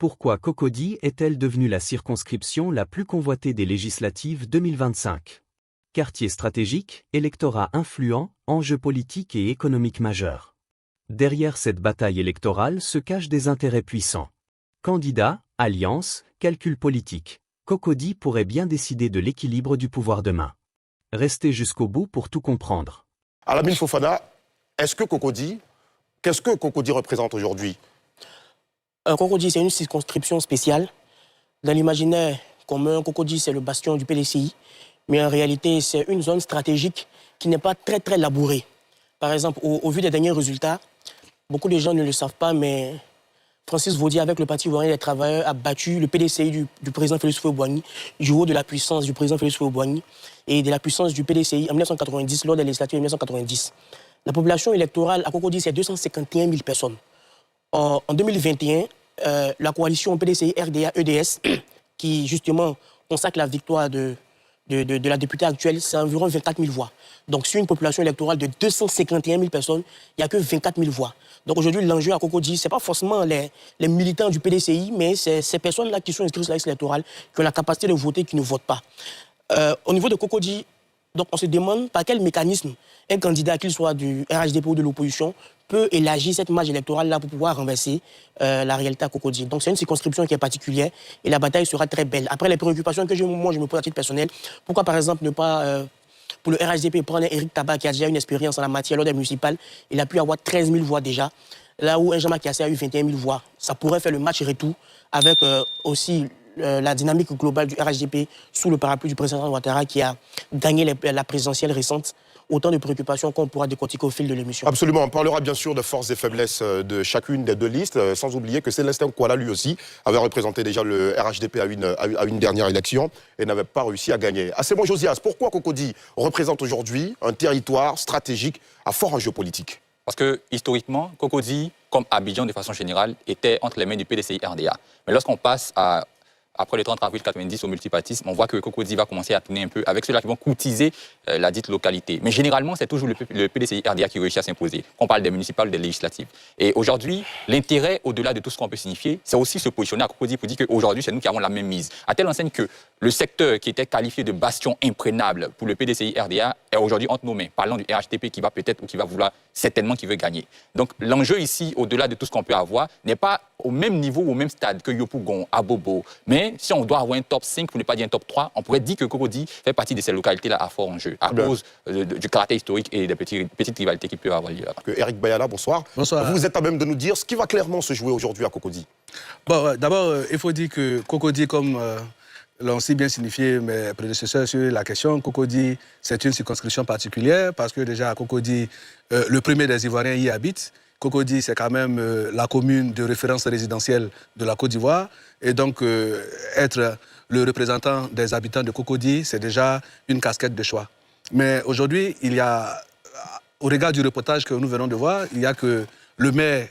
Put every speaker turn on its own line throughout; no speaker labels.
Pourquoi Cocody est-elle devenue la circonscription la plus convoitée des législatives 2025? Quartier stratégique, électorat influent, enjeux politiques et économiques majeurs. Derrière cette bataille électorale se cachent des intérêts puissants. Candidats, alliances, calculs politiques. Cocody pourrait bien décider de l'équilibre du pouvoir demain. Restez jusqu'au bout pour tout comprendre.
Alamine Fofana, qu'est-ce que Cocody représente aujourd'hui?
Cocody, c'est une circonscription spéciale. Dans l'imaginaire commun, Cocody, c'est le bastion du PDCI. Mais en réalité, c'est une zone stratégique qui n'est pas très labourée. Par exemple, au vu des derniers résultats, beaucoup de gens ne le savent pas, mais Francis Vaudier, avec le Parti ivoirien des travailleurs, a battu le PDCI du président Félix Houphouët-Boigny, du haut de la puissance du président Félix Houphouët-Boigny et de la puissance du PDCI en 1990, lors des législatives de 1990. La population électorale à Cocody, c'est 251 000 personnes. En 2021, la coalition PDCI-RDA-EDS, qui justement consacre la victoire de la députée actuelle, c'est environ 24 000 voix. Donc sur une population électorale de 251 000 personnes, il n'y a que 24 000 voix. Donc aujourd'hui, l'enjeu à Cocody, ce n'est pas forcément les militants du PDCI, mais c'est ces personnes-là qui sont inscrites sur la liste électorale, qui ont la capacité de voter, qui ne votent pas. Au niveau de Cocody, donc on se demande par quel mécanisme un candidat, qu'il soit du RHDP ou de l'opposition, peut élargir cette marge électorale-là pour pouvoir renverser la réalité à Cocody. Donc c'est une circonscription qui est particulière et la bataille sera très belle. Après les préoccupations que moi je me pose à titre personnel, pourquoi par exemple ne pas, pour le RHDP, prendre Éric Tabar qui a déjà une expérience en la matière lors des municipales, il a pu avoir 13 000 voix déjà, là où un Jean-Marc Kassé a eu 21 000 voix. Ça pourrait faire le match retour avec aussi la dynamique globale du RHDP sous le parapluie du président Ouattara qui a gagné la présidentielle récente. Autant de préoccupations qu'on pourra décortiquer au fil de l'émission.
Absolument, on parlera bien sûr de forces et faiblesses de chacune des deux listes, sans oublier que Célestin Kouala, lui aussi, avait représenté déjà le RHDP à une dernière élection et n'avait pas réussi à gagner. Bon, Josias, pourquoi Cocody représente aujourd'hui un territoire stratégique à fort enjeu politique?
Parce que, historiquement, Cocody, comme Abidjan de façon générale, était entre les mains du PDCI-RDA. Mais lorsqu'on passe après le 30 avril 90 au multipartisme, on voit que Cocody va commencer à tourner un peu avec ceux-là qui vont courtiser la dite localité. Mais généralement, c'est toujours le PDCI-RDA qui réussit à s'imposer. On parle des municipales ou des législatives. Et aujourd'hui, l'intérêt, au-delà de tout ce qu'on peut signifier, c'est aussi se positionner à Cocody pour dire qu'aujourd'hui, c'est nous qui avons la même mise. À telle enseigne que le secteur qui était qualifié de bastion imprégnable pour le PDCI-RDA est aujourd'hui entre nos mains. Parlant du RHDP qui va peut-être ou qui va vouloir certainement qui veut gagner. Donc l'enjeu ici, au-delà de tout ce qu'on peut avoir, n'est pas au même niveau ou au même stade que Yopougon, Abobo. Mais si on doit avoir un top 5, pour ne pas dire un top 3, on pourrait dire que Cocody fait partie de ces localités-là à fort enjeu, à cause du caractère historique et des petites rivalités qui peuvent avoir lieu là-bas.
Éric Bayala, bonsoir.
Bonsoir.
Vous êtes à même de nous dire ce qui va clairement se jouer aujourd'hui à Cocody.
Bon, d'abord, il faut dire que Cocody, comme l'ont si bien signifié mes prédécesseurs sur la question, Cocody, c'est une circonscription particulière parce que déjà à Cocody, le premier des Ivoiriens y habite. Cocody, c'est quand même la commune de référence résidentielle de la Côte d'Ivoire. Et donc, être le représentant des habitants de Cocody, c'est déjà une casquette de choix. Mais aujourd'hui, il y a, au regard du reportage que nous venons de voir, il y a que le maire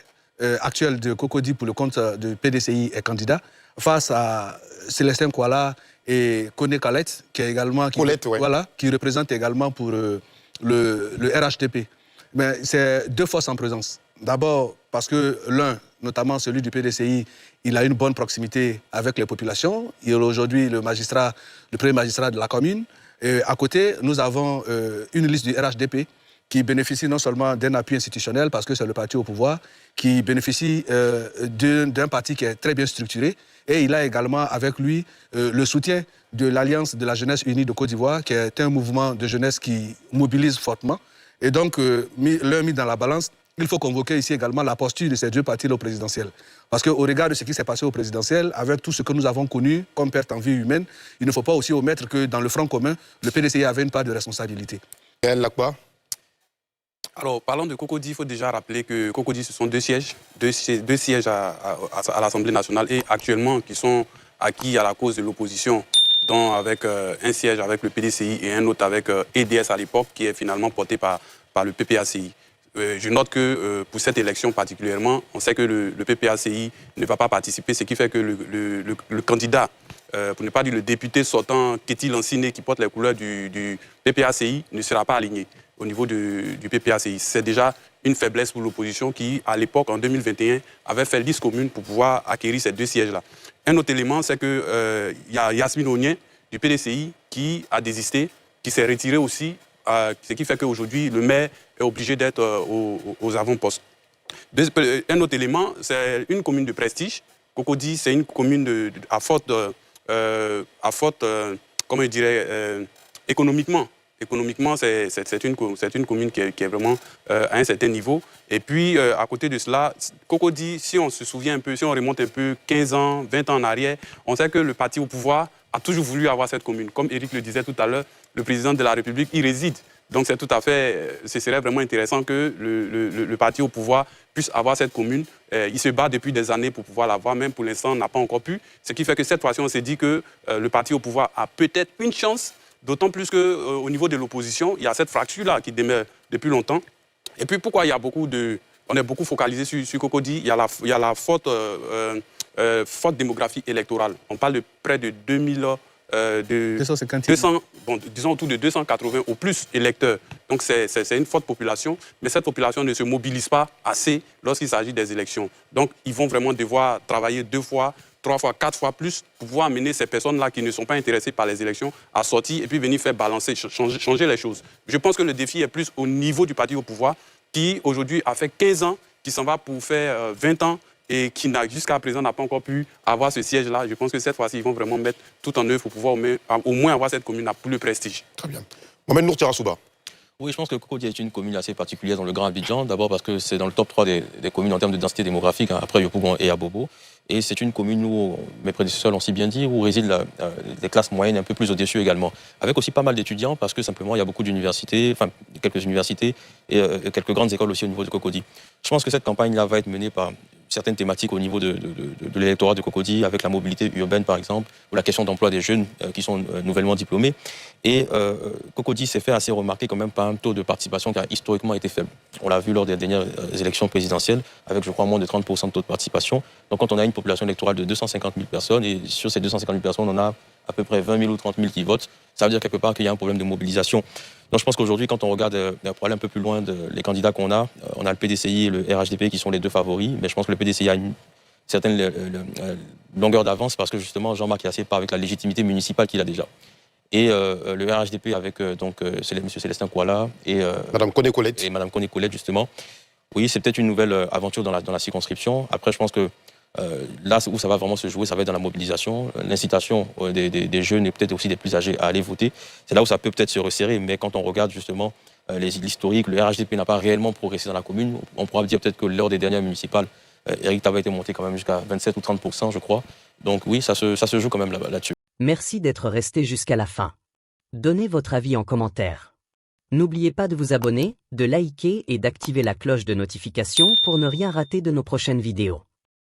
actuel de Cocody pour le compte du PDCI est candidat face à Célestin Kouala et Koné Kalette, qui est également qui représente également pour le RHDP. Mais c'est deux forces en présence. D'abord parce que l'un, notamment celui du PDCI, il a une bonne proximité avec les populations. Il est aujourd'hui le premier magistrat de la commune. Et à côté, nous avons une liste du RHDP qui bénéficie non seulement d'un appui institutionnel, parce que c'est le parti au pouvoir, qui bénéficie d'un parti qui est très bien structuré. Et il a également avec lui le soutien de l'Alliance de la jeunesse unie de Côte d'Ivoire, qui est un mouvement de jeunesse qui mobilise fortement. Et donc, l'un mis dans la balance, il faut convoquer ici également la posture de ces deux partis au présidentiel. Parce qu'au regard de ce qui s'est passé au présidentiel, avec tout ce que nous avons connu comme perte en vie humaine, il ne faut pas aussi omettre que dans le front commun, le PDCI avait une part de responsabilité.
Alors, parlant de Cocody, il faut déjà rappeler que Cocody, ce sont deux sièges à l'Assemblée nationale et actuellement qui sont acquis à la cause de l'opposition, dont avec un siège avec le PDCI et un autre avec EDS à l'époque, qui est finalement porté par le PPACI. Je note que pour cette élection particulièrement, on sait que le PPACI ne va pas participer, ce qui fait que le candidat, pour ne pas dire le député sortant, Kéti Lanciné, qui porte les couleurs du PPACI, ne sera pas aligné au niveau du PPACI. C'est déjà une faiblesse pour l'opposition qui, à l'époque, en 2021, avait fait liste commune pour pouvoir acquérir ces 2 sièges-là. Un autre élément, c'est qu'il y a Yasmine Onien du PDCI qui a désisté, qui s'est retiré aussi, ce qui fait qu'aujourd'hui, le maire est obligé d'être aux avant-postes. Un autre élément, c'est une commune de prestige. Cocody, c'est une commune à forte, comment je dirais, économiquement. Économiquement, c'est une commune qui est vraiment à un certain niveau. Et puis, à côté de cela, Cocody, si on se souvient un peu, si on remonte un peu 15 ans, 20 ans en arrière, on sait que le parti au pouvoir a toujours voulu avoir cette commune. Comme Éric le disait tout à l'heure, le président de la République y réside. Donc, c'est tout à fait, ce serait vraiment intéressant que le parti au pouvoir puisse avoir cette commune. Il se bat depuis des années pour pouvoir l'avoir, même pour l'instant, on n'a pas encore pu. Ce qui fait que cette fois-ci, on s'est dit que le parti au pouvoir a peut-être une chance, d'autant plus qu'au niveau de l'opposition, il y a cette fracture-là qui demeure depuis longtemps. Et puis, pourquoi il y a on est beaucoup focalisé sur Cocody, il y a la forte démographie électorale. On parle de près de 200, disons autour de 280 ou plus électeurs. Donc c'est une forte population, mais cette population ne se mobilise pas assez lorsqu'il s'agit des élections. Donc ils vont vraiment devoir travailler 2 fois, 3 fois, 4 fois plus pour pouvoir amener ces personnes-là qui ne sont pas intéressées par les élections à sortir et puis venir faire balancer, changer les choses. Je pense que le défi est plus au niveau du parti au pouvoir qui aujourd'hui a fait 15 ans, qui s'en va pour faire 20 ans et qui jusqu'à présent n'a pas encore pu avoir ce siège-là. Je pense que cette fois-ci, ils vont vraiment mettre tout en œuvre pour pouvoir au moins avoir cette commune à plus de prestige.
Très bien. Mohamed Nour Tirassouba.
Oui, je pense que Cocody est une commune assez particulière dans le Grand Abidjan. D'abord parce que c'est dans le top 3 des communes en termes de densité démographique, hein, après Yopougon et Abobo. Et c'est une commune où, mes prédécesseurs l'ont si bien dit, où résident des classes moyennes un peu plus au-dessus également. Avec aussi pas mal d'étudiants, parce que simplement il y a beaucoup d'universités, enfin quelques universités et quelques grandes écoles aussi au niveau de Cocody. Je pense que cette campagne-là va être menée par certaines thématiques au niveau de l'électorat de Cocody, avec la mobilité urbaine par exemple, ou la question d'emploi des jeunes qui sont nouvellement diplômés. Et Cocody s'est fait assez remarquer quand même par un taux de participation qui a historiquement été faible. On l'a vu lors des dernières élections présidentielles, avec je crois moins de 30% de taux de participation. Donc quand on a une population électorale de 250 000 personnes, et sur ces 250 000 personnes, on a à peu près 20 000 ou 30 000 qui votent, ça veut dire quelque part qu'il y a un problème de mobilisation. Donc je pense qu'aujourd'hui, quand on regarde pour aller un peu plus loin les candidats qu'on a, on a le PDCI et le RHDP qui sont les 2 favoris, mais je pense que le PDCI a une certaine longueur d'avance parce que justement Jean-Marc Yassé part avec la légitimité municipale qu'il a déjà. Et le RHDP avec M. Célestin Kouala et
Madame Koné-Colette.
Et Madame Koné-Colette, justement. Oui, c'est peut-être une nouvelle aventure dans la circonscription. Après, je pense que là où ça va vraiment se jouer, ça va être dans la mobilisation, l'incitation des jeunes et peut-être aussi des plus âgés à aller voter. C'est là où ça peut peut-être se resserrer, mais quand on regarde justement l'historique, le RHDP n'a pas réellement progressé dans la commune. On pourra dire peut-être que lors des dernières municipales, Éric Tabaye était monté quand même jusqu'à 27 ou 30%, je crois. Donc oui, ça se joue quand même là-dessus.
Merci d'être resté jusqu'à la fin. Donnez votre avis en commentaire. N'oubliez pas de vous abonner, de liker et d'activer la cloche de notification pour ne rien rater de nos prochaines vidéos.